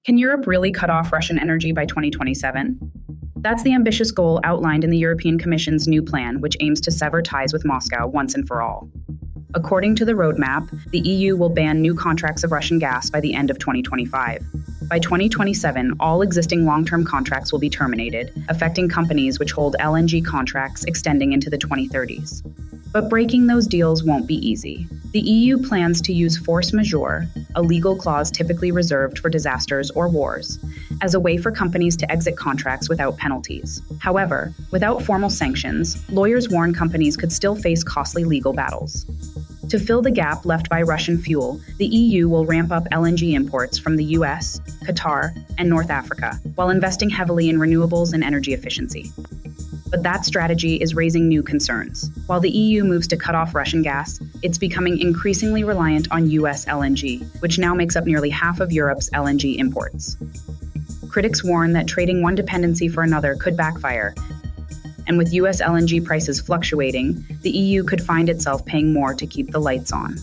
Can Europe really cut off Russian energy by 2027? That's the ambitious goal outlined in the European Commission's new plan, which aims to sever ties with Moscow once and for all. According to the roadmap, the EU will ban new contracts of Russian gas by the end of 2025. By 2027, all existing long-term contracts will be terminated, affecting companies which hold LNG contracts extending into the 2030s. But breaking those deals won't be easy. The EU plans to use force majeure, a legal clause typically reserved for disasters or wars, as a way for companies to exit contracts without penalties. However, without formal sanctions, lawyers warn companies could still face costly legal battles. To fill the gap left by Russian fuel, the EU will ramp up LNG imports from the US, Qatar, and North Africa, while investing heavily in renewables and energy efficiency. But that strategy is raising new concerns. While the EU moves to cut off Russian gas, it's becoming increasingly reliant on US LNG, which now makes up nearly half of Europe's LNG imports. Critics warn that trading one dependency for another could backfire, and with US LNG prices fluctuating, the EU could find itself paying more to keep the lights on.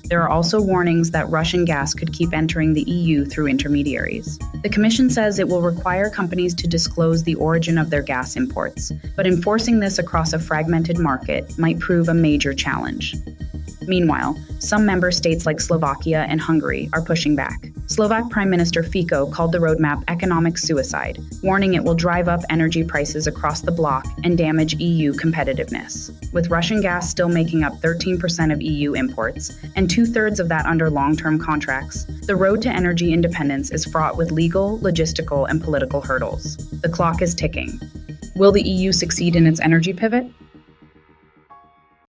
There are also warnings that Russian gas could keep entering the EU through intermediaries. The Commission says it will require companies to disclose the origin of their gas imports, but enforcing this across a fragmented market might prove a major challenge. Meanwhile, some member states like Slovakia and Hungary are pushing back. Slovak Prime Minister Fico called the roadmap economic suicide, warning it will drive up energy prices across the bloc and damage EU competitiveness. With Russian gas still making up 13% of EU imports, and two-thirds of that under long-term contracts, the road to energy independence is fraught with legal, logistical, and political hurdles. The clock is ticking. Will the EU succeed in its energy pivot?